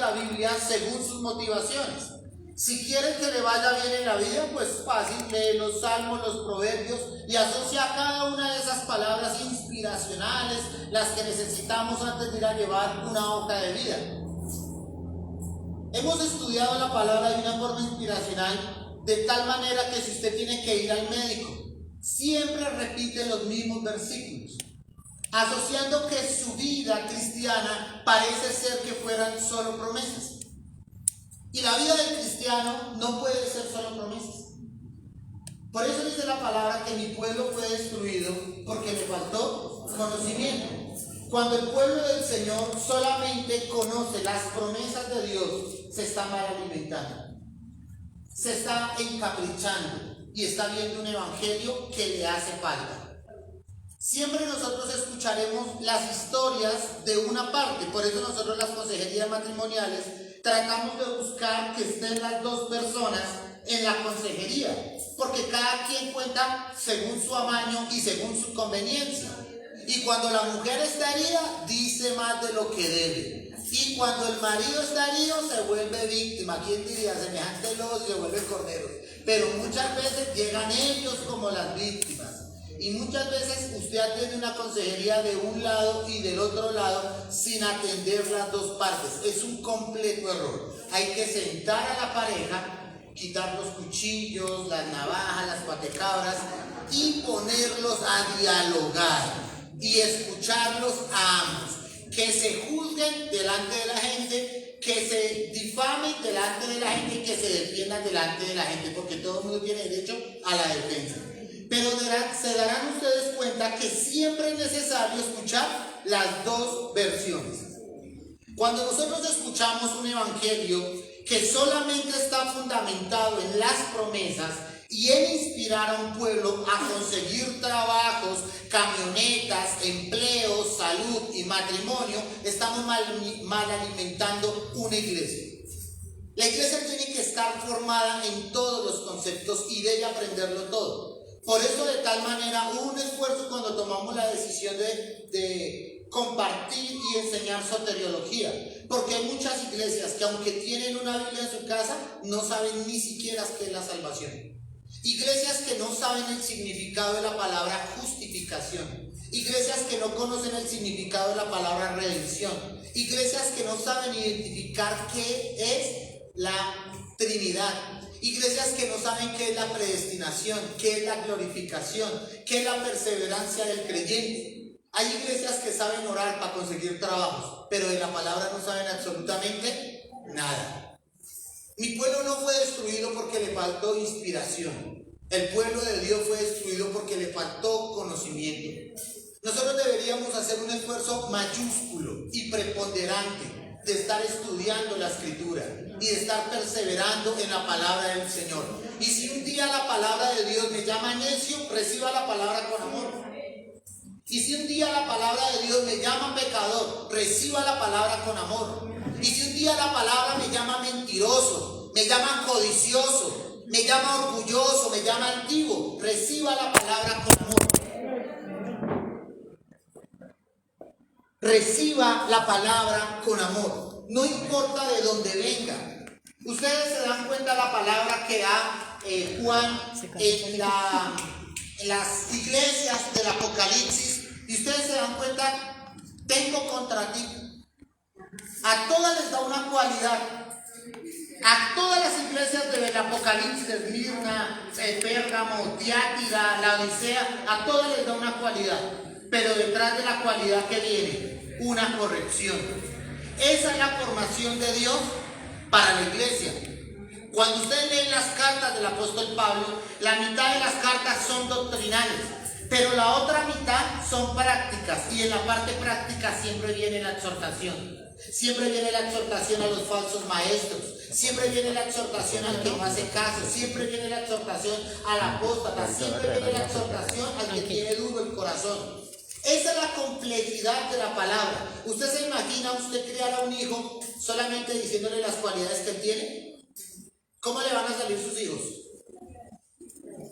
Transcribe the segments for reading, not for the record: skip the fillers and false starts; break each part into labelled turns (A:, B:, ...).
A: la Biblia según sus motivaciones. Si quieren que le vaya bien en la vida, pues fácil, lee los salmos, los proverbios y asocia a cada una de esas palabras inspiracionales, las que necesitamos antes de ir a llevar una hoja de vida. Hemos estudiado la palabra de una forma inspiracional, de tal manera que si usted tiene que ir al médico, siempre repite los mismos versículos, asociando que su vida cristiana parece ser que fueran solo promesas. Y la vida del cristiano no puede ser solo promesas. Por eso dice la palabra que mi pueblo fue destruido porque le faltó conocimiento. Cuando el pueblo del Señor solamente conoce las promesas de Dios, se está mal alimentando, se está encaprichando y está viendo un evangelio que le hace falta. Siempre nosotros escucharemos las historias de una parte. Por eso nosotros las consejerías matrimoniales tratamos de buscar que estén las dos personas en la consejería, porque cada quien cuenta según su amaño y según su conveniencia. Y cuando la mujer está herida, dice más de lo que debe. Y cuando el marido está herido, se vuelve víctima. ¿Quién diría? Semejante lobo se vuelve cordero. Pero muchas veces llegan ellos como las víctimas. Y muchas veces usted atiende una consejería de un lado y del otro lado sin atender las dos partes. Es un completo error. Hay que sentar a la pareja, quitar los cuchillos, las navajas, las patecabras y ponerlos a dialogar y escucharlos a ambos. Que se juzguen delante de la gente, que se difamen delante de la gente y que se defiendan delante de la gente, porque todo el mundo tiene derecho a la defensa. Pero se darán ustedes cuenta que siempre es necesario escuchar las dos versiones. Cuando nosotros escuchamos un evangelio que solamente está fundamentado en las promesas y en inspirar a un pueblo a conseguir trabajos, camionetas, empleos, salud y matrimonio, estamos mal alimentando una iglesia. La iglesia tiene que estar formada en todos los conceptos y de ella aprenderlo todo. Por eso, de tal manera, hubo un esfuerzo cuando tomamos la decisión de compartir y enseñar soteriología, porque hay muchas iglesias que, aunque tienen una Biblia en su casa, no saben ni siquiera qué es la salvación. Iglesias que no saben el significado de la palabra justificación, iglesias que no conocen el significado de la palabra redención, iglesias que no saben identificar qué es la Trinidad, iglesias que no saben qué es la predestinación, qué es la glorificación, qué es la perseverancia del creyente. Hay iglesias que saben orar para conseguir trabajos, pero de la palabra no saben absolutamente nada. Mi pueblo no fue destruido porque le faltó inspiración. El pueblo de Dios fue destruido porque le faltó conocimiento. Nosotros deberíamos hacer un esfuerzo mayúsculo y preponderante de estar estudiando la Escritura y de estar perseverando en la palabra del Señor. Y si un día la palabra de Dios me llama necio, reciba la palabra con amor. Y si un día la palabra de Dios me llama pecador, reciba la palabra con amor. Y si un día la palabra me llama mentiroso, me llama codicioso, me llama orgulloso, me llama altivo, reciba la palabra con amor. Reciba la palabra con amor. No importa de dónde venga. Ustedes se dan cuenta la palabra que da Juan en las iglesias del Apocalipsis. Y ustedes se dan cuenta, tengo contra ti. A todas les da una cualidad. A todas las iglesias del Apocalipsis, Esmirna, Pérgamo, Tiatira, la Odisea, a todas les da una cualidad. Pero detrás de la cualidad que viene, una corrección. Esa es la formación de Dios para la iglesia. Cuando ustedes leen las cartas del apóstol Pablo, la mitad de las cartas son doctrinales, pero la otra mitad son prácticas, y en la parte práctica siempre viene la exhortación. Siempre viene la exhortación a los falsos maestros, siempre viene la exhortación al que no hace caso, siempre viene la exhortación al apóstata, siempre viene la exhortación al que tiene duro el corazón. Esa es la complejidad de la palabra. ¿Usted se imagina usted criar a un hijo solamente diciéndole las cualidades que él tiene? ¿Cómo le van a salir sus hijos?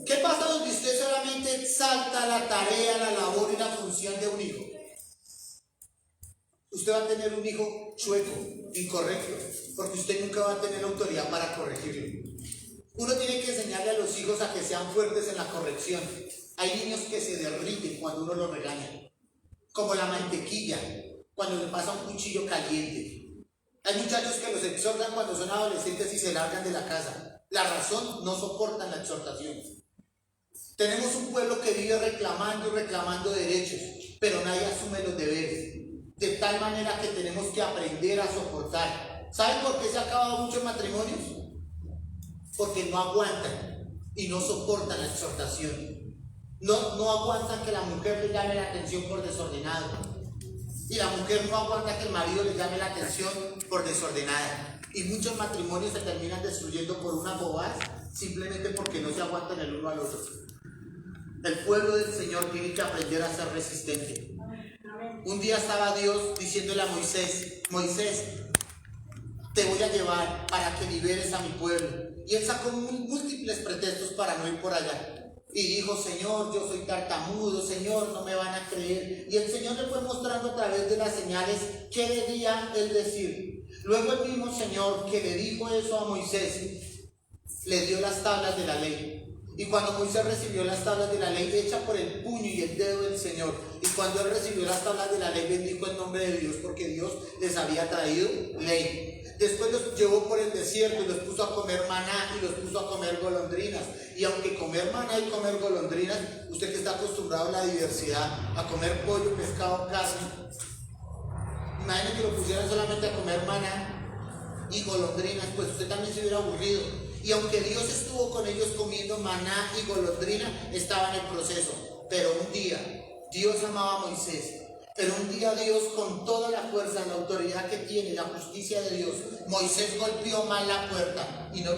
A: ¿Qué pasa donde usted solamente salta la tarea, la labor y la función de un hijo? Usted va a tener un hijo chueco, incorrecto. porque usted nunca va a tener autoridad para corregirlo. Uno tiene que enseñarle a los hijos a que sean fuertes en la corrección. Hay niños que se derriten cuando uno los regaña, como la mantequilla cuando le pasa un cuchillo caliente. Hay muchachos que los exhortan cuando son adolescentes y se largan de la casa. La razón, no soportan la exhortación. Tenemos un pueblo que vive reclamando y reclamando derechos, pero nadie asume los deberes. De tal manera que tenemos que aprender a soportar. ¿Saben por qué se han acabado muchos matrimonios? Porque no aguantan y no soportan la exhortación. No aguantan que la mujer le llame la atención por desordenado. Y la mujer no aguanta que el marido le llame la atención por desordenada. Y muchos matrimonios se terminan destruyendo por una bobada, simplemente porque no se aguantan el uno al otro. El pueblo del Señor tiene que aprender a ser resistente. Un día estaba Dios diciéndole a Moisés: Moisés, te voy a llevar para que liberes a mi pueblo. Y él sacó múltiples pretextos para no ir por allá. Y dijo: Señor, yo soy tartamudo, Señor, no me van a creer. Y el Señor le fue mostrando a través de las señales qué debía él decir. Luego el mismo Señor que le dijo eso a Moisés, le dio las tablas de la ley. Y cuando Moisés recibió las tablas de la ley, hecha por el puño y el dedo del Señor, y cuando él recibió las tablas de la ley, bendijo el nombre de Dios, porque Dios les había traído ley. Después los llevó por el desierto y los puso a comer maná y los puso a comer golondrinas. Y aunque comer maná y comer golondrinas, usted que está acostumbrado a la diversidad, a comer pollo, pescado, carne, imagínate que lo pusieran solamente a comer maná y golondrinas, pues usted también se hubiera aburrido. Y aunque Dios estuvo con ellos comiendo maná y golondrina, estaba en el proceso. Pero un día Dios amaba a Moisés. Pero un día Dios, con toda la fuerza, la autoridad que tiene, la justicia de Dios, Moisés golpeó mal la puerta y no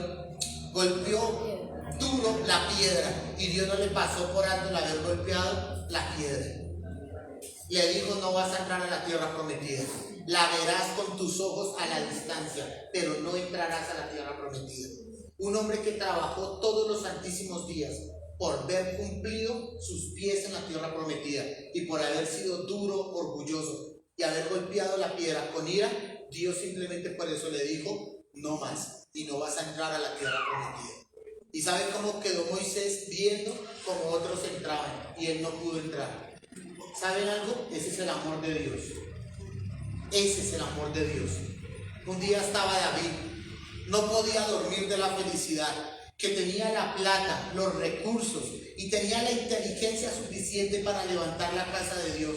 A: golpeó duro la piedra, y Dios no le pasó por alto el haber golpeado la piedra. Le dijo: no vas a entrar a la tierra prometida, la verás con tus ojos a la distancia, pero no entrarás a la tierra prometida. Un hombre que trabajó todos los santísimos días por ver cumplido sus pies en la tierra prometida, y por haber sido duro, orgulloso y haber golpeado la piedra con ira, Dios simplemente por eso le dijo: no más, y no vas a entrar a la tierra prometida. ¿Y saben cómo quedó Moisés viendo cómo otros entraban y él no pudo entrar? ¿Saben algo? Ese es el amor de Dios. Ese es el amor de Dios. Un día estaba David, no podía dormir de la felicidad, que tenía la plata, los recursos y tenía la inteligencia suficiente para levantar la casa de Dios.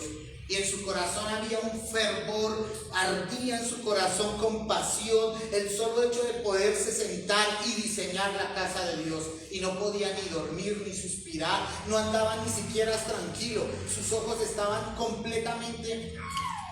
A: Y en su corazón había un fervor, ardía en su corazón con pasión el solo hecho de poderse sentar y diseñar la casa de Dios. Y no podía ni dormir ni suspirar, no andaba ni siquiera tranquilo. Sus ojos estaban completamente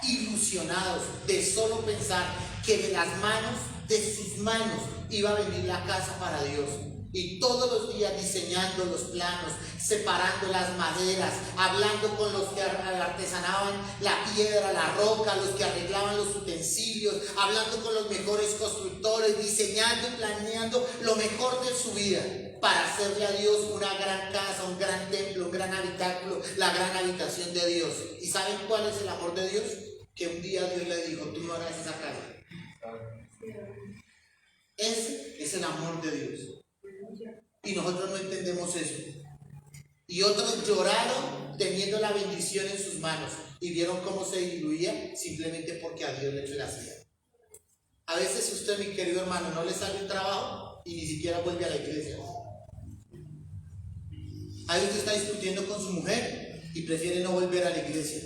A: ilusionados de solo pensar que de las manos, de sus manos, iba a venir la casa para Dios. Y todos los días diseñando los planos, separando las maderas, hablando con los que artesanaban la piedra, la roca, los que arreglaban los utensilios, hablando con los mejores constructores, diseñando y planeando lo mejor de su vida para hacerle a Dios una gran casa, un gran templo, un gran habitáculo, la gran habitación de Dios. ¿Y saben cuál es el amor de Dios? Que un día Dios le dijo: tú no harás esa casa. Ese es el amor de Dios. Y nosotros no entendemos eso. Y otros lloraron teniendo la bendición en sus manos y vieron cómo se diluía simplemente porque a Dios le placía. A veces usted, mi querido hermano, no le sale un trabajo y ni siquiera vuelve a la iglesia. A veces está discutiendo con su mujer y prefiere no volver a la iglesia.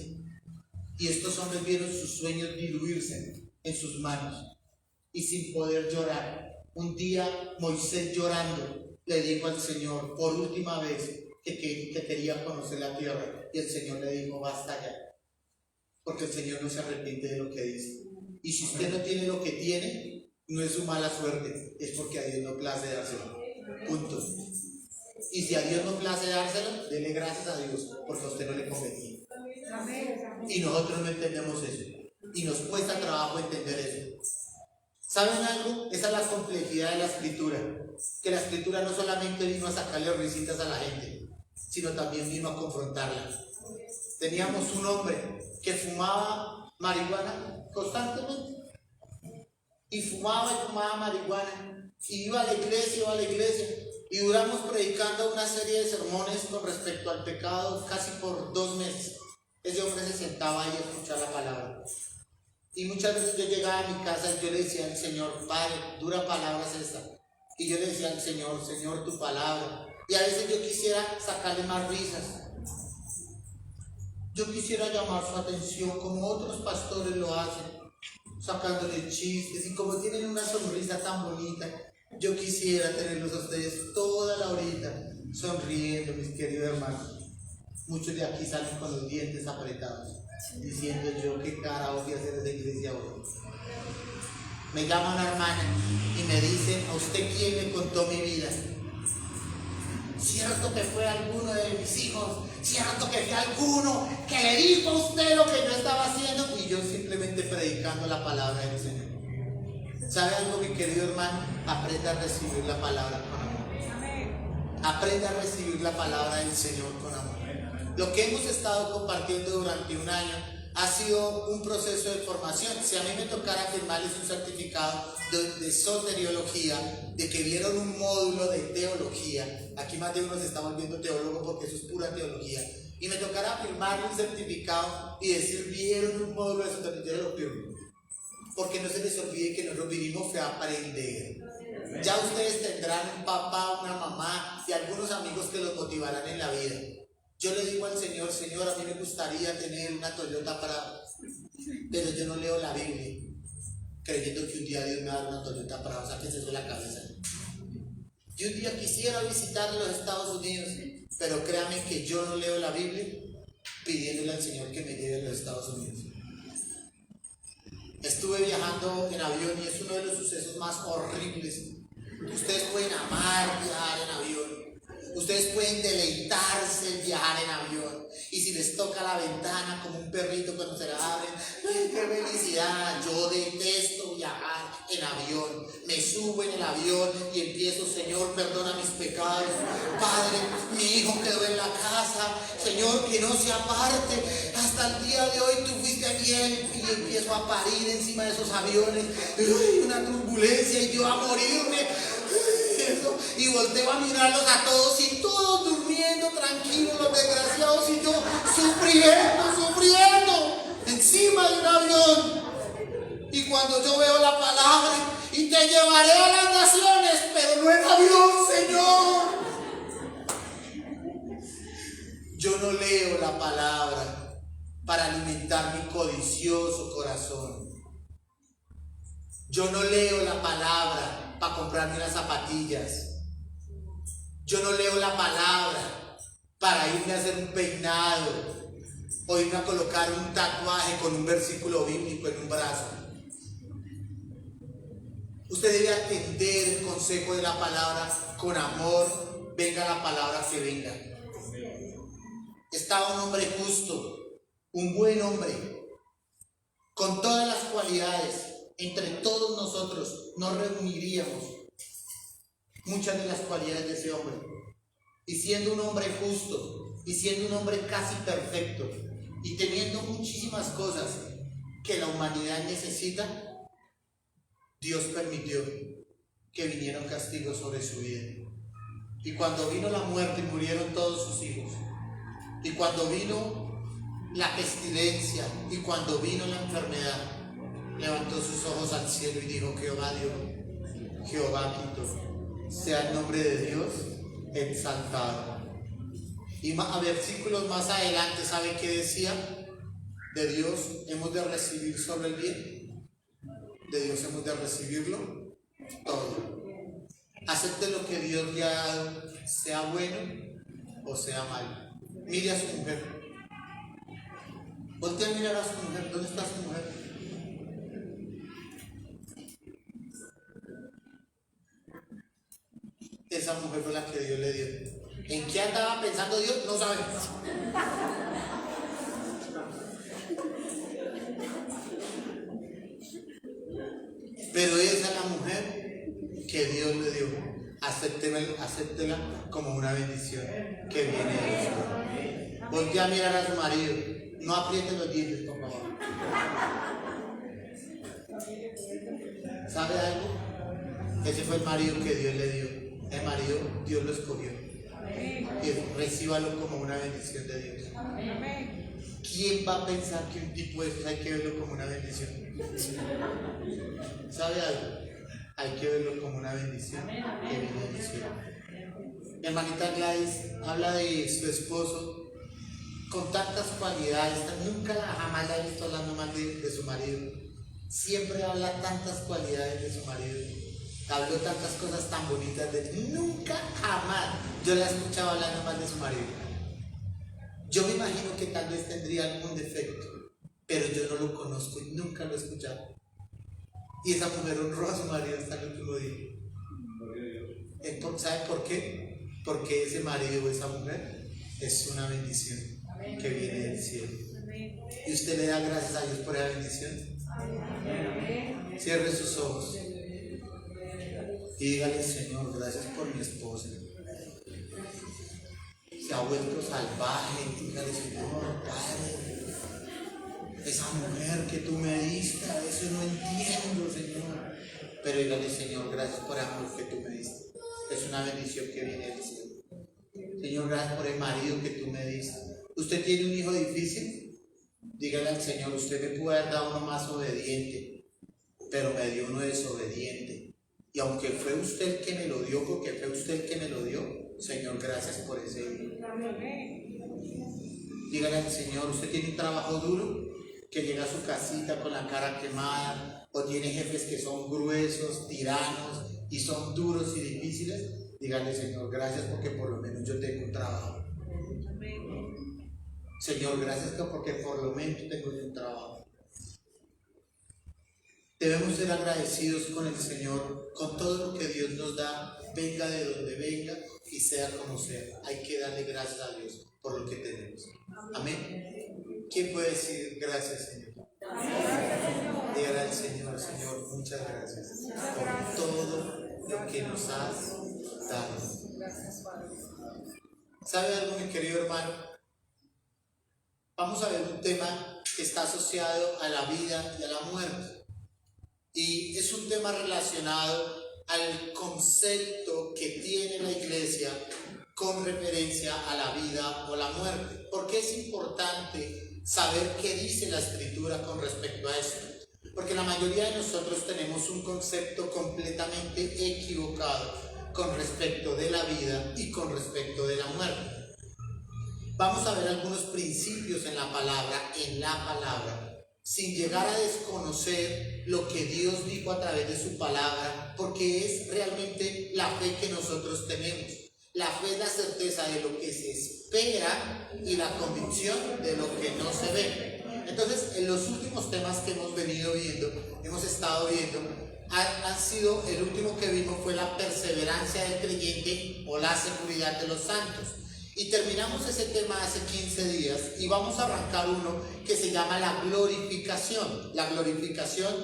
A: Y estos hombres vieron sus sueños diluirse en sus manos y sin poder llorar. Un día Moisés, llorando, le dijo al Señor por última vez que quería conocer la tierra, y el Señor le dijo: basta ya, porque el Señor no se arrepiente de lo que dice. Y si usted no tiene lo que tiene, no es su mala suerte, es porque a Dios no place dárselo. Punto. Y si a Dios no place dárselo, dele gracias a Dios, porque a usted no le convenía. Y nosotros no entendemos eso, y nos cuesta trabajo entender eso. ¿Saben algo? Esa es la complejidad de la escritura, que la escritura no solamente vino a sacarle risitas a la gente, sino también vino a confrontarla. Teníamos un hombre que fumaba marihuana constantemente y fumaba marihuana, y iba a la iglesia, y duramos predicando una serie de sermones con respecto al pecado casi por 2 meses. Ese hombre se sentaba ahí a escuchar la palabra. Y muchas veces yo llegaba a mi casa y yo le decía al Señor, Padre, dura palabra es esta. Y yo le decía al Señor, Señor, tu palabra. Y a veces yo quisiera sacarle más risas. Yo quisiera llamar su atención como otros pastores lo hacen, sacándole chistes, y como tienen una sonrisa tan bonita, yo quisiera tenerlos a ustedes toda la horita sonriendo, mis queridos hermanos. Muchos de aquí salen con los dientes apretados, diciendo yo qué cara voy a hacer de iglesia hoy. Me llama una hermana y me dice, ¿a usted quién me contó mi vida? Cierto que fue alguno de mis hijos, cierto que fue alguno que le dijo a usted lo que yo estaba haciendo, y yo simplemente predicando la palabra del Señor. ¿Sabe algo, mi querido hermano? Aprenda a recibir la palabra con amor. Aprenda a recibir la palabra del Señor con amor. Lo que hemos estado compartiendo durante un año ha sido un proceso de formación. Si a mí me tocara firmarles un certificado de soteriología, de que vieron un módulo de teología, aquí más de uno se está volviendo teólogo porque eso es pura teología, y me tocara firmarle un certificado y decir vieron un módulo de soteriología, yo lo firmo, porque no se les olvide que nosotros vinimos fue a aprender. Ya ustedes tendrán un papá, una mamá y algunos amigos que los motivarán en la vida. Yo le digo al Señor, Señor, a mí me gustaría tener una Toyota pero yo no leo la Biblia, creyendo que un día Dios me va a dar una Toyota Prado. Sáquense eso de la cabeza. Yo un día quisiera visitar los Estados Unidos, pero créanme que yo no leo la Biblia pidiéndole al Señor que me lleve a los Estados Unidos. Estuve viajando en avión y es uno de los sucesos más horribles. Ustedes pueden amar viajar en avión. Ustedes pueden deleitarse en viajar en avión. Y si les toca la ventana como un perrito cuando se la abren, ¡ay, qué felicidad! Yo detesto viajar en avión. Me subo en el avión y empiezo, Señor, perdona mis pecados. Padre, mi hijo quedó en la casa. Señor, que no se aparte. Hasta el día de hoy tú fuiste fiel. Y empiezo a parir encima de esos aviones. ¡Ay, una turbulencia! Y yo a morirme. Y volteo a mirarlos a todos y todos durmiendo tranquilos, los desgraciados, y yo sufriendo encima de un avión. Y cuando yo veo la palabra, y te llevaré a las naciones, pero no en avión, Señor. Yo no leo la palabra para alimentar mi codicioso corazón. Yo no leo la palabra para comprarme unas zapatillas. Yo no leo la palabra para irme a hacer un peinado o irme a colocar un tatuaje con un versículo bíblico en un brazo. Usted debe atender el consejo de la palabra con amor, venga la palabra que venga. Estaba un hombre justo, un buen hombre, con todas las cualidades. Entre todos nosotros nos reuniríamos muchas de las cualidades de ese hombre. Y siendo un hombre justo, y siendo un hombre casi perfecto, y teniendo muchísimas cosas que la humanidad necesita, Dios permitió que viniera un castigo sobre su vida. Y cuando vino la muerte, murieron todos sus hijos. Y cuando vino la pestilencia, y cuando vino la enfermedad, levantó sus ojos al cielo y dijo: Jehová dio, Jehová quitó, sea el nombre de Dios exaltado. Y a versículos más adelante, ¿saben qué decía? De Dios hemos de recibir solo el bien, de Dios hemos de recibirlo todo. Acepte lo que Dios le ha dado, sea bueno o sea malo. Mire a su mujer, voltea a mirar a su mujer. ¿Dónde está su mujer? Esa mujer fue la que Dios le dio. ¿En qué andaba pensando Dios? No sabemos. Pero esa es la mujer que Dios le dio. Acéptela como una bendición que viene de Dios. Voltea a mirar a su marido. No apriete los dientes, por favor. ¿Sabe algo? Ese fue el marido que Dios le dio. El marido Dios lo escogió. Y recíbalo como una bendición de Dios. ¿Quién va a pensar que un tipo de esos hay que verlo como una bendición? ¿Sabe algo? Hay que verlo como una bendición que viene del cielo. Mi hermanita Gladys habla de su esposo con tantas cualidades. Jamás la he visto hablando mal de su marido. Siempre habla tantas cualidades de su marido. Habló tantas cosas tan bonitas de él. Nunca, jamás yo la he escuchado hablando mal de su marido. Yo me imagino que tal vez tendría algún defecto, pero yo no lo conozco y nunca lo he escuchado. Y esa mujer honró a su marido hasta el último día. ¿Sabe por qué? Porque ese marido o esa mujer es una bendición que viene del cielo. Y usted le da gracias a Dios por esa bendición. Cierre sus ojos y dígale: Señor, gracias por mi esposa. Se ha vuelto salvaje. Dígale: Señor, Padre, esa mujer que tú me diste, a veces no entiendo, Señor. Pero dígale: Señor, gracias por el amor que tú me diste. Es una bendición que viene del cielo. Señor, gracias por el marido que tú me diste. ¿Usted tiene un hijo difícil? Dígale al Señor: usted me pudo haber dado uno más obediente, pero me dio uno desobediente. Y aunque fue usted el que me lo dio, porque fue usted el que me lo dio, Señor, gracias por ese hijo. Dígale al Señor: usted tiene un trabajo duro, que llega a su casita con la cara quemada, o tiene jefes que son gruesos, tiranos y son duros y difíciles. Dígale: Señor, gracias porque por lo menos yo tengo un trabajo. Señor, gracias porque por lo menos tengo un trabajo. Debemos ser agradecidos con el Señor, con todo lo que Dios nos da, venga de donde venga y sea como sea. Hay que darle gracias a Dios por lo que tenemos. Amén. ¿Quién puede decir gracias, Señor? Dígale al Señor: Señor, muchas gracias por todo lo que nos has dado. ¿Sabe algo, mi querido hermano? Vamos a ver un tema que está asociado a la vida y a la muerte. Y es un tema relacionado al concepto que tiene la iglesia con referencia a la vida o la muerte. ¿Por qué es importante saber qué dice la Escritura con respecto a esto? Porque la mayoría de nosotros tenemos un concepto completamente equivocado con respecto de la vida y con respecto de la muerte. Vamos a ver algunos principios en la palabra, sin llegar a desconocer lo que Dios dijo a través de su palabra, porque es realmente la fe que nosotros tenemos. La fe es la certeza de lo que se espera y la convicción de lo que no se ve. Entonces, en los últimos temas que hemos estado viendo, han sido, el último que vimos fue la perseverancia del creyente o la seguridad de los santos. Y terminamos ese tema hace 15 días y vamos a arrancar uno que se llama la glorificación. La glorificación,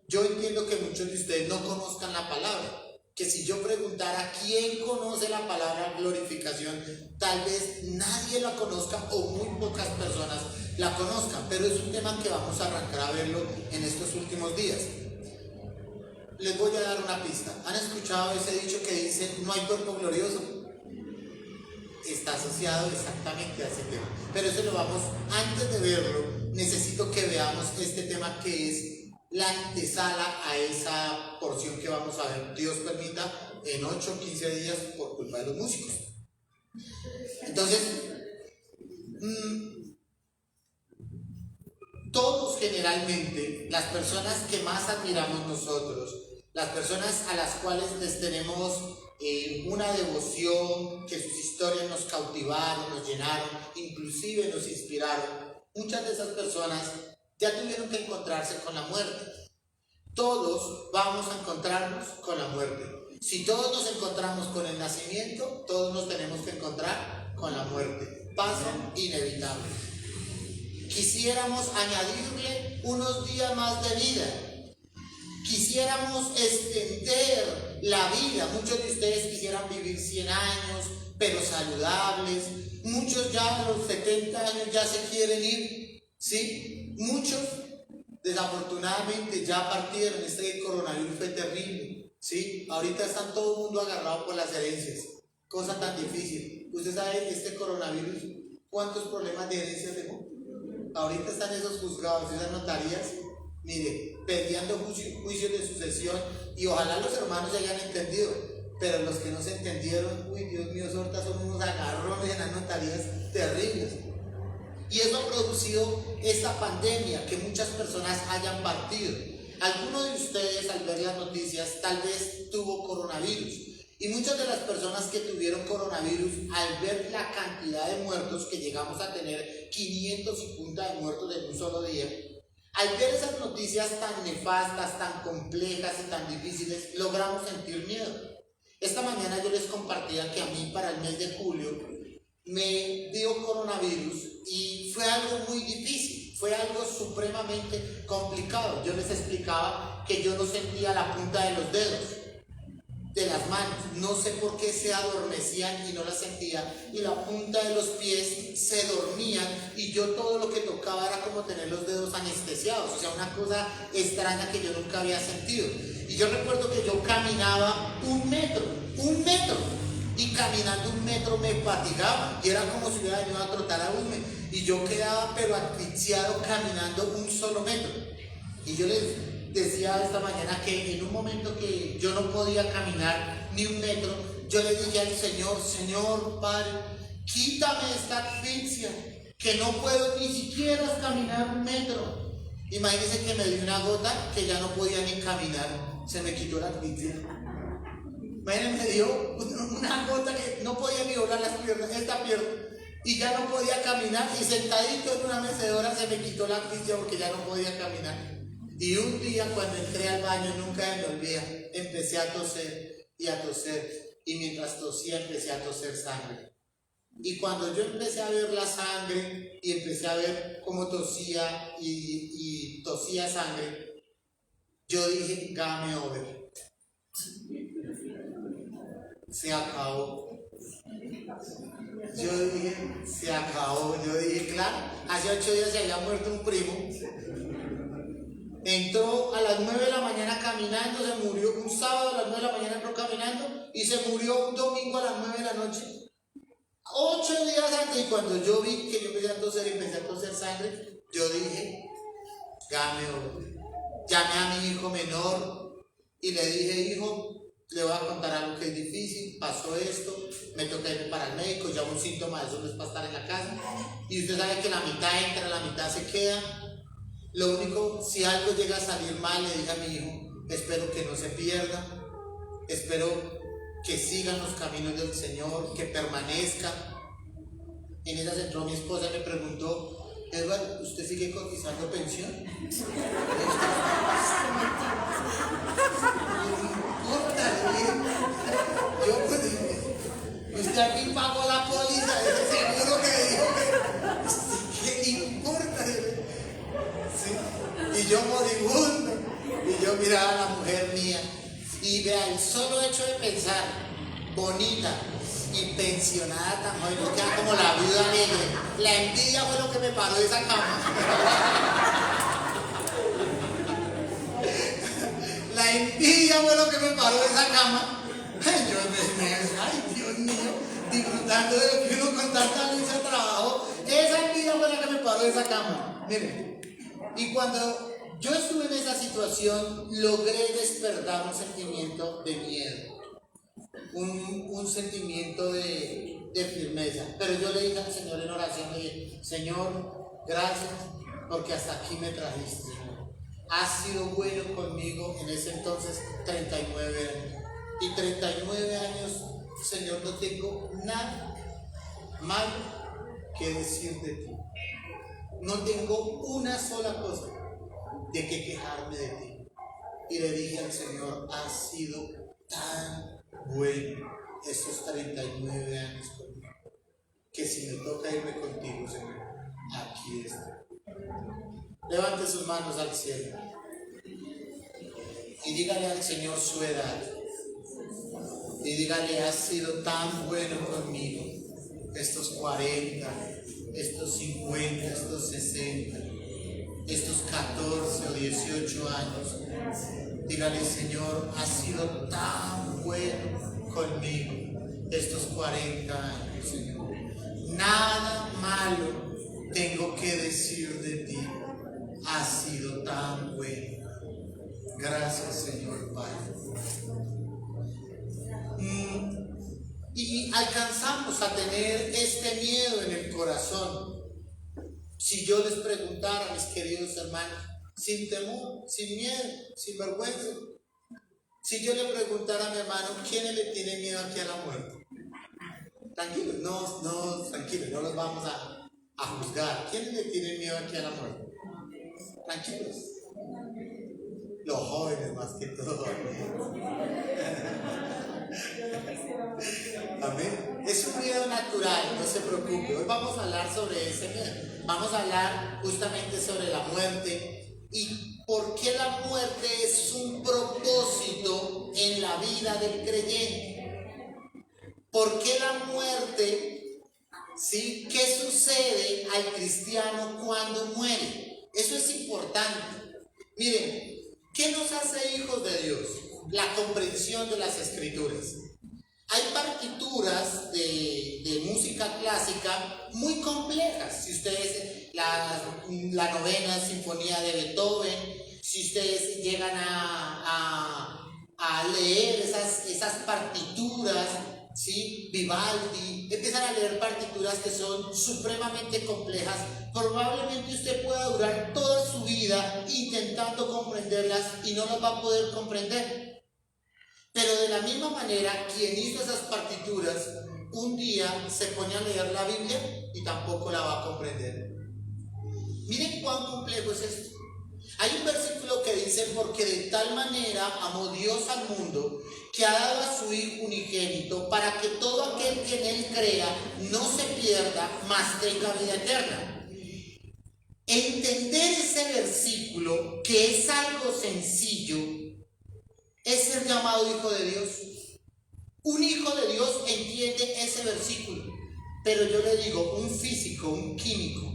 A: yo entiendo que muchos de ustedes no conozcan la palabra, que si yo preguntara quién conoce la palabra glorificación, tal vez nadie la conozca o muy pocas personas la conozcan, pero es un tema que vamos a arrancar a verlo en estos últimos días. Les voy a dar una pista. ¿Han escuchado ese dicho que dice no hay cuerpo glorioso? Está asociado exactamente a ese tema, pero eso lo vamos, antes de verlo, necesito que veamos este tema que es la antesala a esa porción que vamos a ver, Dios permita, en 8 o 15 días por culpa de los músicos. Entonces, todos generalmente, las personas que más admiramos nosotros, las personas a las cuales les tenemos una devoción, que sus historias nos cautivaron, nos llenaron, inclusive nos inspiraron, muchas de esas personas ya tuvieron que encontrarse con la muerte. Todos vamos a encontrarnos con la muerte. Si todos nos encontramos con el nacimiento, todos nos tenemos que encontrar con la muerte. Paso inevitable. Quisiéramos añadirle unos días más de vida. Quisiéramos extender la vida. Muchos de ustedes quisieran vivir 100 años, pero saludables. Muchos ya a los 70 años ya se quieren ir, ¿sí? Muchos Desafortunadamente ya partieron, este coronavirus fue terrible, ¿sí? Ahorita está todo el mundo agarrado por las herencias, cosa tan difícil. Usted sabe, este coronavirus, ¿cuántos problemas de herencias dejó? Ahorita están esos juzgados, esas notarías, mire, peleando juicios de sucesión, y ojalá los hermanos se hayan entendido, pero los que no se entendieron, uy, Dios mío, ahorita son unos agarrones en las notarías terribles. Y eso ha producido esta pandemia, que muchas personas hayan partido. Alguno de ustedes, al ver las noticias, tal vez tuvo coronavirus. Y muchas de las personas que tuvieron coronavirus, al ver la cantidad de muertos, que llegamos a tener 500 y punta de muertos en un solo día, al ver esas noticias tan nefastas, tan complejas y tan difíciles, logramos sentir miedo. Esta mañana yo les compartía que a mí, para el mes de julio, me dio coronavirus y fue algo muy difícil, fue algo supremamente complicado. Yo les explicaba que yo no sentía la punta de los dedos de las manos, no sé por qué se adormecían y no las sentía, y la punta de los pies se dormían, y yo todo lo que tocaba era como tener los dedos anestesiados, o sea, una cosa extraña que yo nunca había sentido. Y yo recuerdo que yo caminaba un metro, y caminando un metro me fatigaba, y era como si hubiera venido a trotar a Usme, y yo quedaba pero asfixiado caminando un solo metro. Y yo les decía esta mañana que en un momento que yo no podía caminar ni un metro, yo le dije al Señor: Señor Padre, quítame esta asfixia, que no puedo ni siquiera caminar un metro. Imagínense que me dio una gota que ya no podía ni caminar, se me quitó la asfixia. Imagínense, me dio una gota que no podía ni doblar las piernas, esta pierna, y ya no podía caminar, y sentadito en una mecedora se me quitó la asfixia porque ya no podía caminar. Y un día, cuando entré al baño, nunca me olvidé, empecé a toser y a toser, y mientras tosía empecé a toser sangre. Y cuando yo empecé a ver la sangre y empecé a ver cómo tosía y tosía sangre, yo dije: game over, se acabó. Yo dije: se acabó. Yo dije: claro, hace 8 días se había muerto un primo. Entró a las 9 de la mañana caminando, se murió un sábado a las 9 de la mañana, entró caminando y se murió un domingo a las 9 de la noche. 8 días antes, y cuando yo vi que yo empecé a toser y empecé a toser sangre, yo dije: game over. Llamé a mi hijo menor y le dije: hijo, le voy a contar algo que es difícil, pasó esto, me toca irme para el médico, ya un síntoma de eso no es para estar en la casa. Y usted sabe que la mitad entra, la mitad se queda. Lo único, si algo llega a salir mal, le dije a mi hijo: espero que no se pierda, espero que sigan los caminos del Señor, que permanezca. En esas entró mi esposa y me preguntó: Edward, ¿usted sigue cotizando pensión? No importa, yo pues, usted aquí pagó la póliza, ese seguro que dijo que no importa. Sí. Y yo moribundo, y yo miraba a la mujer mía, y vea, el solo hecho de pensar, bonita y pensionada tan joven, no queda como la viuda alegre. La envidia fue lo que me paró de esa cama. La envidia fue lo que me paró de esa cama. Ay, Dios mío, disfrutando de lo que uno con tanta lucha trabajo. Esa envidia fue la que me paró de esa cama. Miren, y cuando yo estuve en esa situación, logré despertar un sentimiento de miedo, un sentimiento de firmeza. Pero yo le dije al Señor en oración, le dije: Señor, gracias porque hasta aquí me trajiste. Has sido bueno conmigo en ese entonces, 39 años. Y 39 años, Señor, no tengo nada malo que decir de ti. No tengo una sola cosa de que quejarme de ti. Y le dije al Señor: has sido tan bueno estos 39 años conmigo, que si me toca irme contigo, Señor, aquí estoy. Levante sus manos al cielo y dígale al Señor su edad. Y dígale: has sido tan bueno conmigo estos 40, estos 50, estos 60. estos 14 o 18 años. Dígale: Señor, has sido tan bueno conmigo estos 40 años, Señor. Nada malo tengo que decir de ti. Has sido tan bueno. Gracias, Señor Padre. Y alcanzamos a tener este miedo en el corazón. Si yo les preguntara, mis queridos hermanos, sin temor, sin miedo, sin vergüenza, si yo le preguntara a mi hermano, ¿quién le tiene miedo aquí a la muerte? Tranquilos, tranquilos, no los vamos a juzgar. ¿Quién le tiene miedo aquí a la muerte? Tranquilos. Los jóvenes más que todo. Amén. Es un miedo natural, no se preocupe. Hoy vamos a hablar sobre ese miedo. Vamos a hablar justamente sobre la muerte y por qué la muerte es un propósito en la vida del creyente. ¿Por qué la muerte? ¿Sí? ¿Qué sucede al cristiano cuando muere? Eso es importante. Miren, ¿qué nos hace hijos de Dios? La comprensión de las Escrituras. Hay partituras de música clásica muy complejas. Si ustedes, la novena sinfonía de Beethoven, si ustedes llegan a leer esas partituras, ¿sí? Vivaldi, empiezan a leer partituras que son supremamente complejas. Probablemente usted pueda durar toda su vida intentando comprenderlas y no las va a poder comprender. Pero de la misma manera, quien hizo esas partituras, un día se pone a leer la Biblia y tampoco la va a comprender. Miren cuán complejo es esto. Hay un versículo que dice: porque de tal manera amó Dios al mundo, que ha dado a su Hijo unigénito, para que todo aquel que en Él crea no se pierda, mas tenga vida eterna. Entender ese versículo, que es algo sencillo, es ser llamado hijo de Dios. Un hijo de Dios entiende ese versículo. Pero yo le digo, un físico, un químico,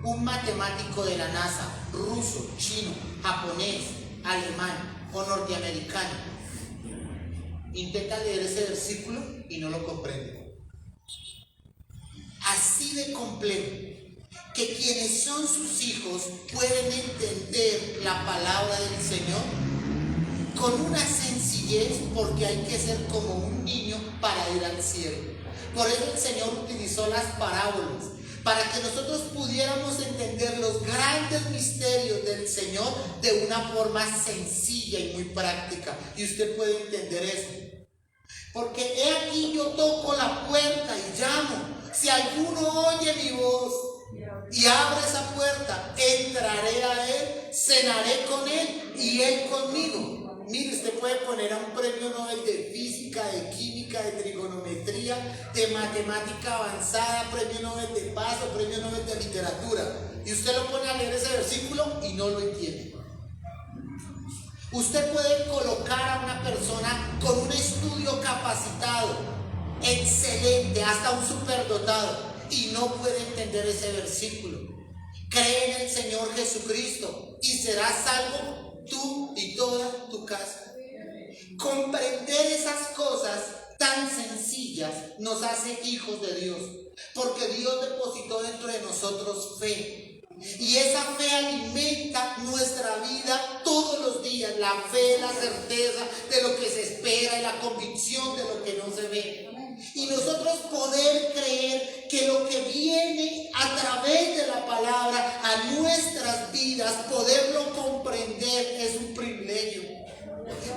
A: un matemático de la NASA, ruso, chino, japonés, alemán o norteamericano, intenta leer ese versículo y no lo comprende. Así de complejo, que quienes son sus hijos pueden entender la palabra del Señor con una sencillez, porque hay que ser como un niño para ir al cielo. Por eso el Señor utilizó las parábolas, para que nosotros pudiéramos entender los grandes misterios del Señor de una forma sencilla y muy práctica. Y usted puede entender eso. Porque he aquí, yo toco la puerta y llamo. Si alguno oye mi voz y abre esa puerta, entraré a él, cenaré con él y él conmigo. Mire, usted puede poner a un premio Nobel de física, de química, de trigonometría, de matemática avanzada, premio Nobel de paz o premio Nobel de literatura, y usted lo pone a leer ese versículo y no lo entiende. Usted puede colocar a una persona con un estudio capacitado, excelente, hasta un superdotado, y no puede entender ese versículo. Cree en el Señor Jesucristo y serás salvo tú y toda tu casa. Comprender esas cosas tan sencillas nos hace hijos de Dios, porque Dios depositó dentro de nosotros fe, y esa fe alimenta nuestra vida todos los días. La fe, la certeza de lo que se espera y la convicción de lo que no se ve. Y nosotros poder creer que lo que viene a través de la palabra a nuestras vidas, poderlo comprender, es un privilegio.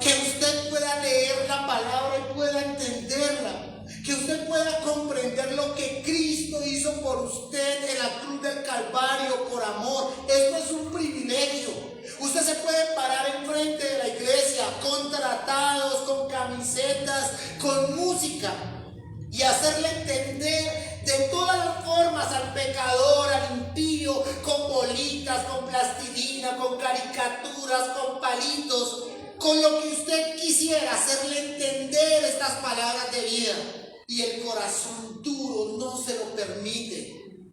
A: Que usted pueda leer la palabra y pueda entenderla. Que usted pueda comprender lo que Cristo hizo por usted en la cruz del Calvario por amor. Esto es un privilegio. Usted se puede parar enfrente de la iglesia con tratados, con camisetas, con música, y hacerle entender de todas las formas al pecador, al impío, con bolitas, con plastilina, con caricaturas, con palitos, con lo que usted quisiera, hacerle entender estas palabras de vida. Y el corazón duro no se lo permite.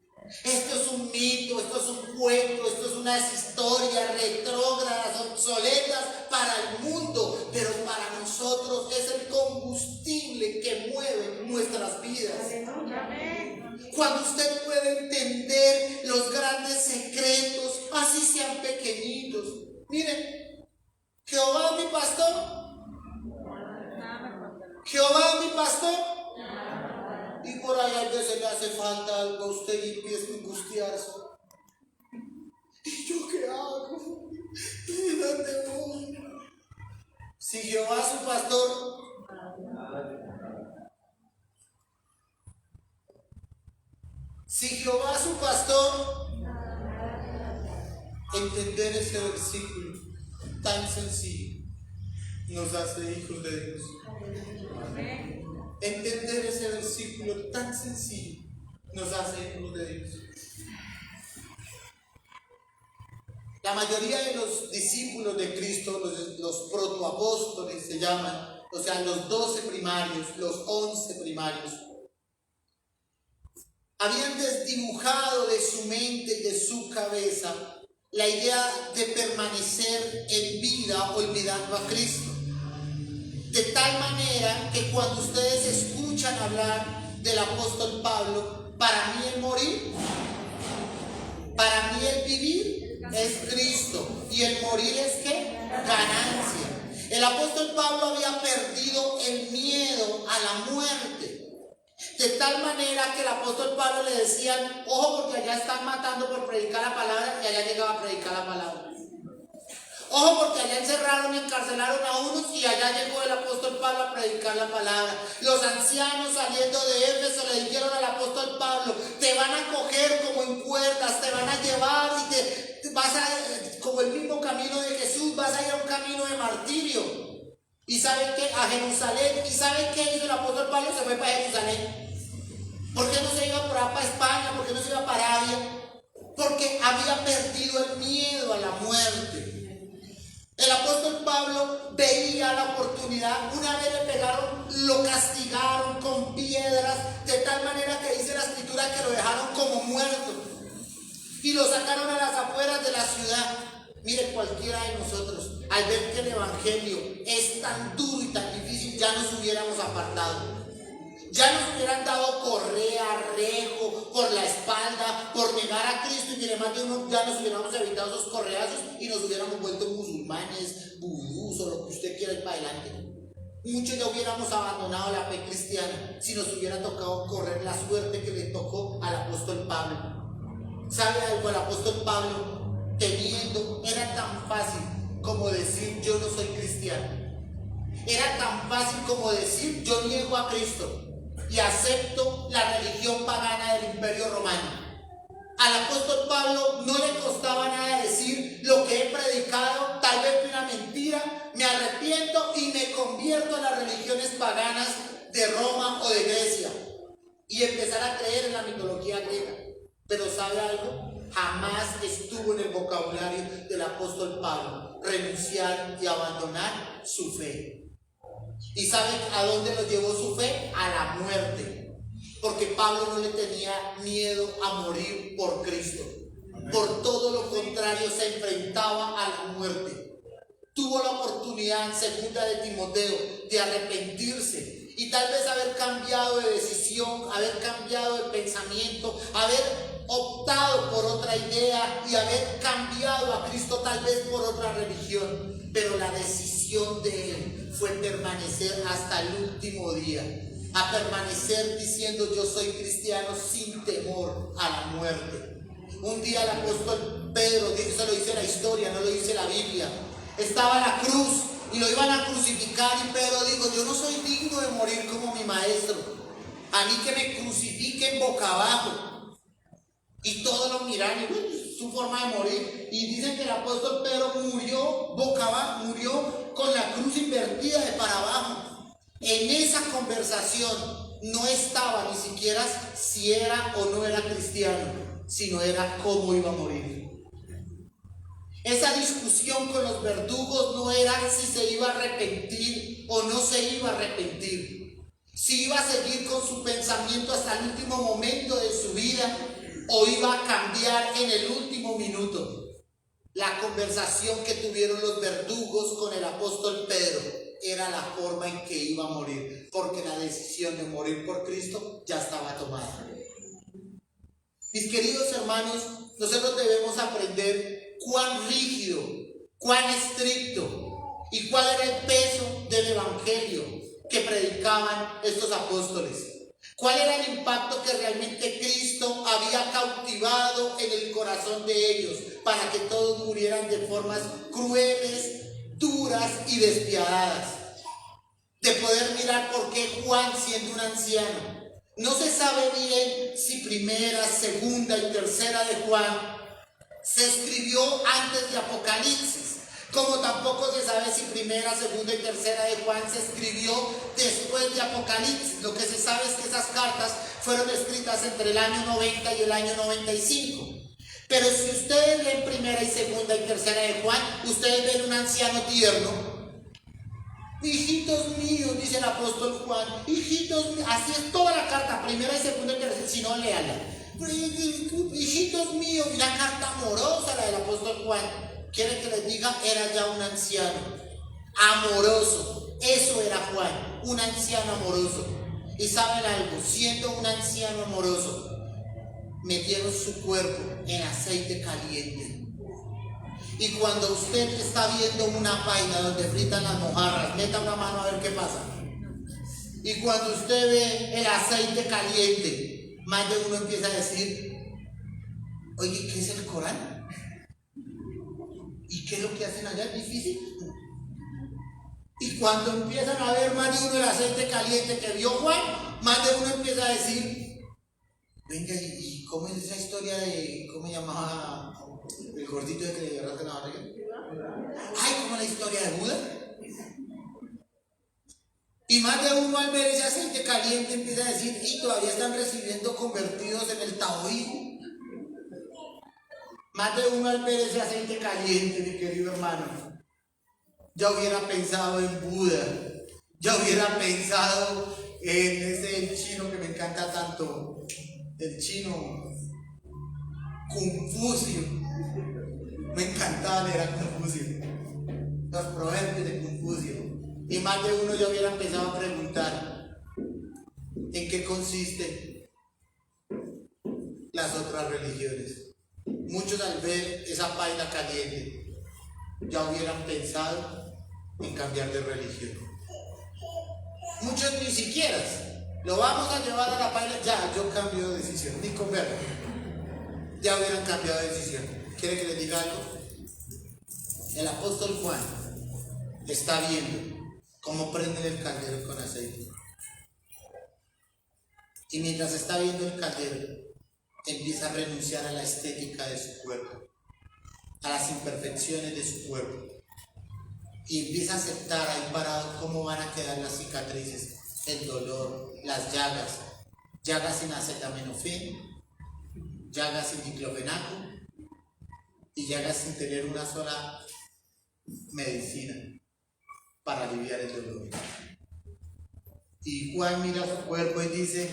A: Esto es un mito, esto es un cuento, esto es unas historias retrógradas, obsoletas para el mundo, pero para nosotros es el combustible que mueve nuestras vidas. Cuando usted puede entender los grandes secretos, así sean pequeñitos. Miren, Jehová es mi pastor. Jehová es mi pastor. Y por ahí a veces le hace falta algo a usted y empieza a angustiarse. ¿Y yo qué hago? ¿Y dónde voy? Si Jehová es su pastor, si Jehová es su pastor, entender este versículo tan sencillo nos hace hijos de Dios. Entender ese versículo tan sencillo nos hace hijos de Dios. La mayoría de los discípulos de Cristo, los protoapóstoles se llaman, o sea, los 12 primarios, los 11 primarios, habían desdibujado de su mente y de su cabeza la idea de permanecer en vida olvidando a Cristo. De tal manera que cuando ustedes escuchan hablar del apóstol Pablo, para mí el morir, para mí el vivir es Cristo y el morir es ¿qué? Ganancia. El apóstol Pablo había perdido el miedo a la muerte. De tal manera que el apóstol Pablo le decían, ojo porque allá están matando por predicar la palabra, y allá llegaba a predicar la palabra. Ojo porque allá encerraron y encarcelaron a unos y allá llegó el apóstol Pablo a predicar la palabra. Los ancianos saliendo de Éfeso le dijeron al apóstol Pablo, te van a coger como en cuerdas, te van a llevar y te vas a, como el mismo camino de Jesús, vas a ir a un camino de martirio. ¿Y saben qué? A Jerusalén. ¿Y saben qué hizo el apóstol Pablo? Se fue para Jerusalén. ¿Por qué no se iba por ahí para España? ¿Por qué no se iba para Arabia? Porque había perdido el miedo a la muerte. El apóstol Pablo veía la oportunidad. Una vez le pegaron, lo castigaron con piedras, de tal manera que dice la escritura que lo dejaron como muerto y lo sacaron a las afueras de la ciudad. Mire, cualquiera de nosotros, al ver que el evangelio es tan duro y tan difícil, ya nos hubiéramos apartado. Ya nos hubieran dado correa, rejo, por la espalda, por negar a Cristo, y mire, más de uno ya nos hubiéramos evitado esos correazos y nos hubiéramos vuelto musulmanes, vudús o lo que usted quiera ir para adelante. Muchos ya hubiéramos abandonado la fe cristiana si nos hubiera tocado correr la suerte que le tocó al apóstol Pablo. ¿Sabe algo? El apóstol Pablo, teniendo, era tan fácil como decir yo no soy cristiano. Era tan fácil como decir yo niego a Cristo y acepto la religión pagana del Imperio Romano. Al apóstol Pablo no le costaba nada decir lo que he predicado, tal vez fue una mentira, me arrepiento y me convierto a las religiones paganas de Roma o de Grecia y empezar a creer en la mitología griega. Pero ¿sabe algo? Jamás estuvo en el vocabulario del apóstol Pablo renunciar y abandonar su fe. ¿Y saben a dónde lo llevó su fe? A la muerte. Porque Pablo no le tenía miedo a morir por Cristo. Por todo lo contrario, se enfrentaba a la muerte. Tuvo la oportunidad en 2 de Timoteo de arrepentirse y tal vez haber cambiado de decisión, haber cambiado de pensamiento, haber optado por otra idea y haber cambiado a Cristo tal vez por otra religión. Pero la decisión de él fue permanecer hasta el último día, a permanecer diciendo yo soy cristiano sin temor a la muerte. Un día el apóstol Pedro, eso lo dice la historia, no lo dice la Biblia, estaba en la cruz y lo iban a crucificar y Pedro dijo, yo no soy digno de morir como mi maestro, a mí que me crucifiquen boca abajo. Y todos lo miran y bueno, su forma de morir. Y dicen que el apóstol Pedro murió boca abajo, murió con la cruz invertida de para abajo. En esa conversación no estaba ni siquiera si era o no era cristiano, sino era cómo iba a morir. Esa discusión con los verdugos no era si se iba a arrepentir o no se iba a arrepentir, si iba a seguir con su pensamiento hasta el último momento de su vida o iba a cambiar en el último minuto. La conversación que tuvieron los verdugos con el apóstol Pedro era la forma en que iba a morir, porque la decisión de morir por Cristo ya estaba tomada. Mis queridos hermanos, nosotros debemos aprender cuán rígido, cuán estricto y cuál era el peso del evangelio que predicaban estos apóstoles. ¿Cuál era el impacto que realmente Cristo había cautivado en el corazón de ellos para que todos murieran de formas crueles, duras y despiadadas? De poder mirar por qué Juan, siendo un anciano, no se sabe bien si primera, segunda y tercera de Juan se escribió antes de Apocalipsis, como tampoco se sabe si primera, segunda y tercera de Juan se escribió después de Apocalipsis. Lo que se sabe es que esas cartas fueron escritas entre el año 90 y el año 95. Pero si ustedes leen primera y segunda y tercera de Juan, ustedes ven un anciano tierno. Hijitos míos, dice el apóstol Juan, hijitos míos, así es toda la carta, primera y segunda y tercera, si no, léala. Hijitos míos, una carta amorosa la del apóstol Juan. Quiere que les diga, era ya un anciano amoroso. Eso era Juan, un anciano amoroso. Y saben algo, siendo un anciano amoroso, metieron su cuerpo en aceite caliente. Y cuando usted está viendo una paila donde fritan las mojarras, meta una mano a ver qué pasa. Y cuando usted ve el aceite caliente, más de uno empieza a decir, oye, ¿qué es el Corán? ¿Y qué es lo que hacen allá? ¿Es difícil? Y cuando empiezan a ver más de uno el aceite caliente que vio Juan, más de uno empieza a decir, venga, ¿y cómo es esa historia de, cómo llamaba el gordito de que le agarraste la barriga? Ay, ¿cómo la historia de Buda? Y más de uno al ver ese aceite caliente empieza a decir, y todavía están recibiendo convertidos en el taoísmo. Más de uno al ver ese aceite caliente, mi querido hermano, ya hubiera pensado en Buda, ya hubiera pensado en ese chino que me encanta tanto, el chino Confucio. Me encantaba leer a Confucio, los proverbios de Confucio. Y más de uno ya hubiera empezado a preguntar en qué consiste las otras religiones. Muchos al ver esa paila caliente ya hubieran pensado en cambiar de religión. Muchos ni siquiera lo vamos a llevar a la paila, ya yo cambio de decisión, ni con verlo. Ya hubieran cambiado de decisión. ¿Quiere que les diga algo? El apóstol Juan está viendo cómo prenden el caldero con aceite. Y mientras está viendo el caldero, empieza a renunciar a la estética de su cuerpo, a las imperfecciones de su cuerpo, y empieza a aceptar ahí parado cómo van a quedar las cicatrices, el dolor, las llagas, llagas sin acetaminofén, llagas sin diclofenaco y llagas sin tener una sola medicina para aliviar el dolor. Y Juan mira su cuerpo y dice,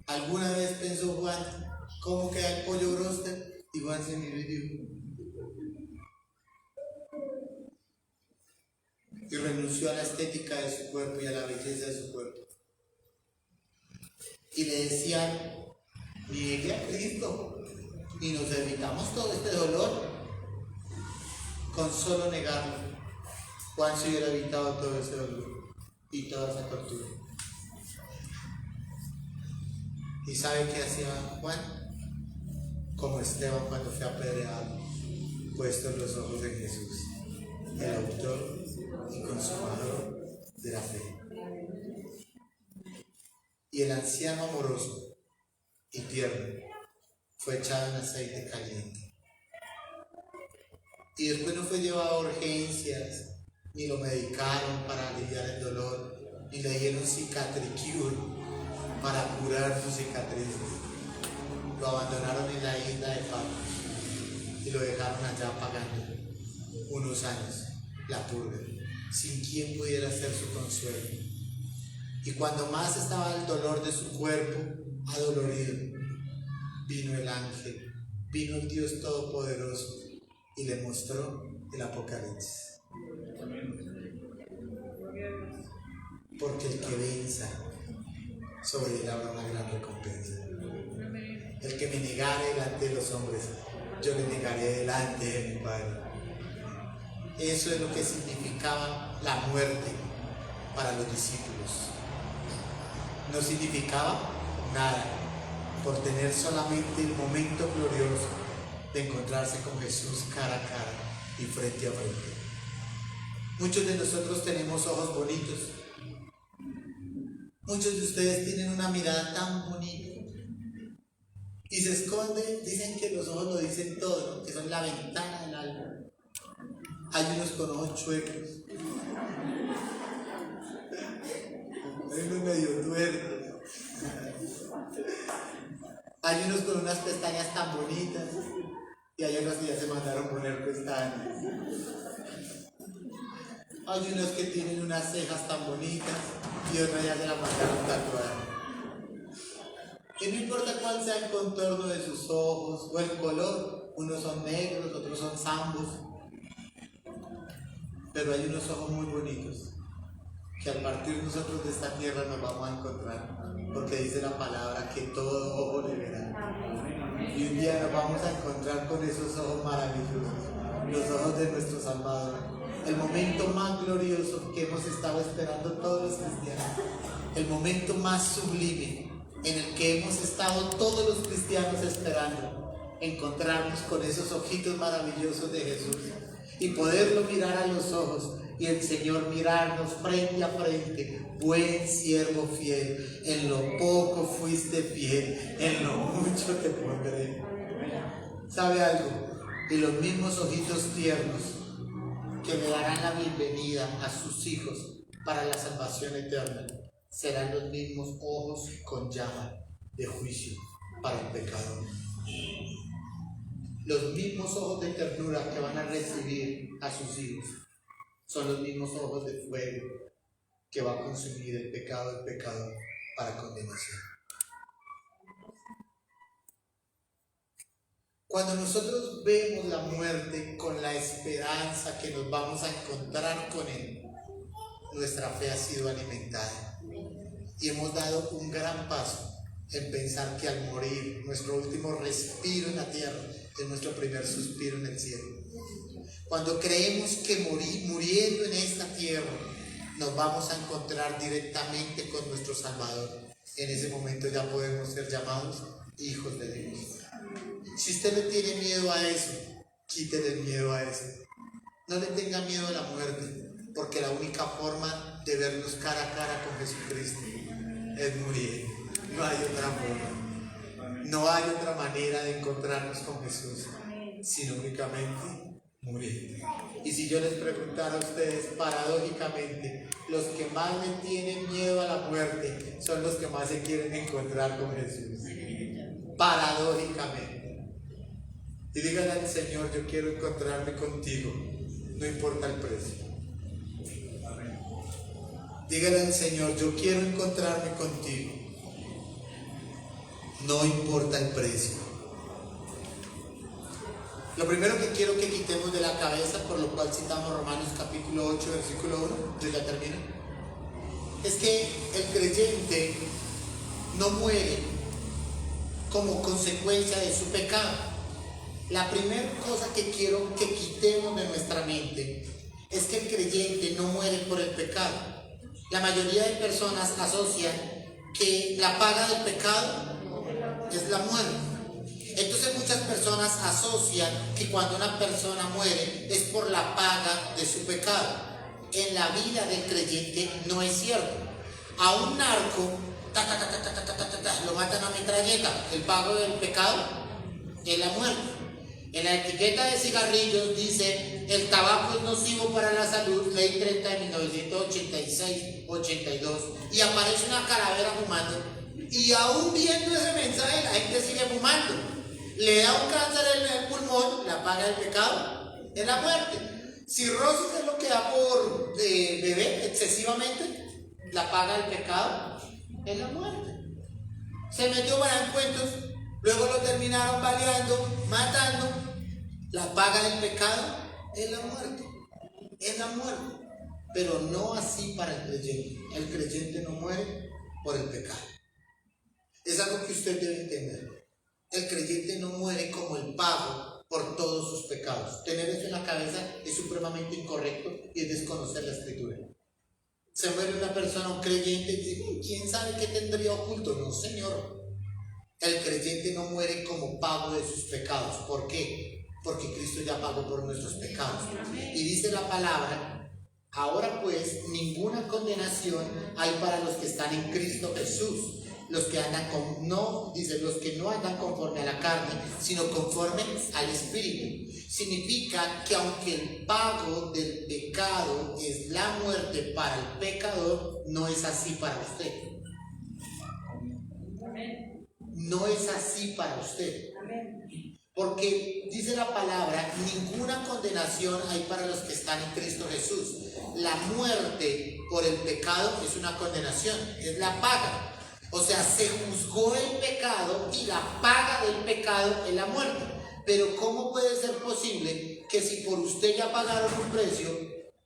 A: ¿alguna vez pensó Juan cómo queda el pollo broster? Y Juan se miró y dijo, y renunció a la estética de su cuerpo y a la belleza de su cuerpo. Y le decían, niegue a Cristo y nos evitamos todo este dolor. Con solo negarlo, Juan se hubiera evitado todo ese dolor y toda esa tortura. ¿Y sabe qué hacía Juan? Como Esteban cuando fue apedreado, puestos los ojos en Jesús, el autor y consumador de la fe. Y el anciano amoroso y tierno fue echado en aceite caliente. Y después no fue llevado a urgencias, ni lo medicaron para aliviar el dolor, ni le dieron cicatricure para curar sus cicatrices. Lo abandonaron en la isla de Patmos y lo dejaron allá pagando unos años la purga, sin quien pudiera ser su consuelo. Y cuando más estaba el dolor de su cuerpo adolorido, vino el ángel, vino el Dios Todopoderoso y le mostró el Apocalipsis. Porque el que venza, sobre él habrá una gran recompensa. El que me negare delante de los hombres, yo le negaré delante de mi Padre. Eso es lo que significaba la muerte para los discípulos. No significaba nada por tener solamente el momento glorioso de encontrarse con Jesús cara a cara y frente a frente. Muchos de nosotros tenemos ojos bonitos. Muchos de ustedes tienen una mirada tan bonita y se esconde. Dicen que los ojos lo dicen todo, ¿no? Que son la ventana del alma. Hay unos con ojos chuecos, hay unos medio tuertos, hay unos con unas pestañas tan bonitas y hay unos que ya se mandaron poner pestañas. Hay unos que tienen unas cejas tan bonitas y otros ya se las mandaron tatuar. Y no importa cuál sea el contorno de sus ojos o el color, unos son negros, otros son zambos, pero hay unos ojos muy bonitos que al partir nosotros de esta tierra nos vamos a encontrar, porque dice la palabra que todo ojo le verá. Y un día nos vamos a encontrar con esos ojos maravillosos, los ojos de nuestro Salvador. El momento más glorioso que hemos estado esperando todos los cristianos, el momento más sublime en el que hemos estado todos los cristianos esperando, encontrarnos con esos ojitos maravillosos de Jesús y poderlo mirar a los ojos y el Señor mirarnos frente a frente. Buen siervo fiel, en lo poco fuiste fiel, en lo mucho te pondré. ¿Sabe algo? Y los mismos ojitos tiernos que le darán la bienvenida a sus hijos para la salvación eterna serán los mismos ojos con llama de juicio para el pecador. Los mismos ojos de ternura que van a recibir a sus hijos son los mismos ojos de fuego que va a consumir el pecado del pecador para condenación. Cuando nosotros vemos la muerte con la esperanza que nos vamos a encontrar con Él, nuestra fe ha sido alimentada y hemos dado un gran paso en pensar que al morir, nuestro último respiro en la tierra es nuestro primer suspiro en el cielo. Cuando creemos que muriendo en esta tierra nos vamos a encontrar directamente con nuestro Salvador, en ese momento ya podemos ser llamados hijos de Dios. Si usted le tiene miedo a eso, quítele el miedo a eso. No le tenga miedo a la muerte, porque la única forma de vernos cara a cara con Jesucristo es morir. No hay otra forma. No hay otra manera de encontrarnos con Jesús, sino únicamente morir. Y si yo les preguntara a ustedes, paradójicamente, los que más le tienen miedo a la muerte son los que más se quieren encontrar con Jesús. Paradójicamente. Y díganle al Señor: yo quiero encontrarme contigo, no importa el precio. Díganle al Señor: yo quiero encontrarme contigo, no importa el precio. Lo primero que quiero que quitemos de la cabeza, por lo cual citamos Romanos capítulo 8, versículo 1, yo ya termino, es que el creyente no muere como consecuencia de su pecado. La primera cosa que quiero que quitemos de nuestra mente es que el creyente no muere por el pecado. La mayoría de personas asocian que la paga del pecado es la muerte. Entonces muchas personas asocian que cuando una persona muere es por la paga de su pecado. En la vida del creyente no es cierto. A un narco lo matan a metralleta. El pago del pecado es la muerte. En la etiqueta de cigarrillos dice: el tabaco es nocivo para la salud, ley 30 de 1986-82, y aparece una calavera fumando, y aún viendo ese mensaje la gente sigue fumando. Le da un cáncer en el pulmón, la paga del pecado es la muerte. Cirrosis es lo que da por beber excesivamente, la paga del pecado es la muerte. Se metió para cuentos, luego lo terminaron baleando, matando. La paga del pecado es la muerte. Es la muerte. Pero no así para el creyente. El creyente no muere por el pecado. Es algo que usted debe entender. El creyente no muere como el pago por todos sus pecados. Tener eso en la cabeza es supremamente incorrecto y es desconocer la escritura. Se muere una persona, un creyente, y dice, ¿quién sabe qué tendría oculto? No, señor. El creyente no muere como pago de sus pecados. ¿Por qué? Porque Cristo ya pagó por nuestros pecados. Y dice la palabra, ahora pues ninguna condenación hay para los que están en Cristo Jesús. Los que andan los que no andan conforme a la carne, sino conforme al Espíritu. Significa que aunque el pago del pecado es la muerte para el pecador, no es así para usted. No es así para usted. Porque dice la palabra, ninguna condenación hay para los que están en Cristo Jesús. La muerte por el pecado es una condenación, es la paga. O sea, se juzgó el pecado y la paga del pecado es la muerte. Pero ¿cómo puede ser posible que si por usted ya pagaron un precio,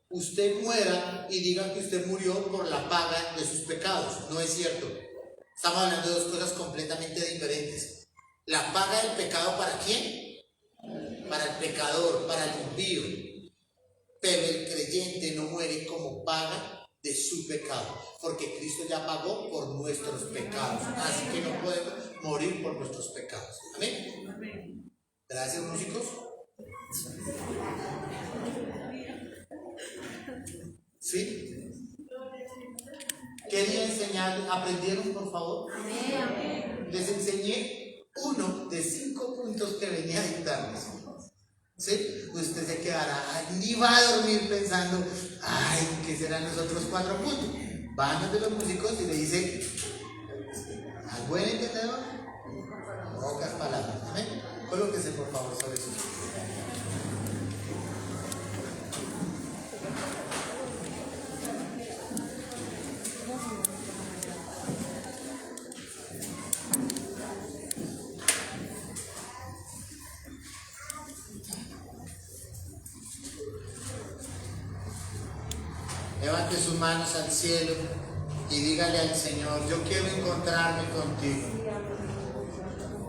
A: usted muera y diga que usted murió por la paga de sus pecados? No es cierto. Estamos hablando de dos cosas completamente diferentes. La paga del pecado, ¿para quién? Para el pecador, para el impío. Pero el creyente no muere como paga de su pecado, porque Cristo ya pagó por nuestros pecados. Así que no podemos morir por nuestros pecados. Amén. Gracias, músicos. ¿Sí? ¿Qué día enseñaron? ¿Aprendieron, por favor? Les enseñé uno de 5 puntos que venía a dictarles. ¿Sí? Usted se quedará, ni va a dormir pensando, ay, ¿qué serán los otros 4 puntos? Van a de los músicos y le dice, ¿al buen entendedor? Pocas palabras. ¿Amén? Colóquese por favor sobre eso. Levante sus manos al cielo y dígale al Señor, yo quiero encontrarme contigo.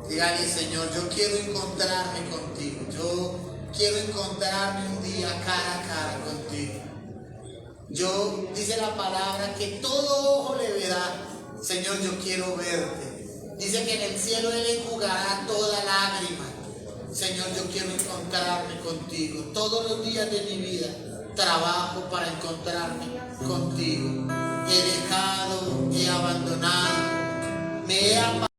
A: Dígale, Señor, yo quiero encontrarme contigo. Yo quiero encontrarme un día cara a cara contigo. Dice la palabra que todo ojo le verá. Señor, yo quiero verte. Dice que en el cielo Él enjugará toda lágrima. Señor, yo quiero encontrarme contigo. Todos los días de mi vida trabajo para encontrarme contigo. He dejado, he abandonado, me he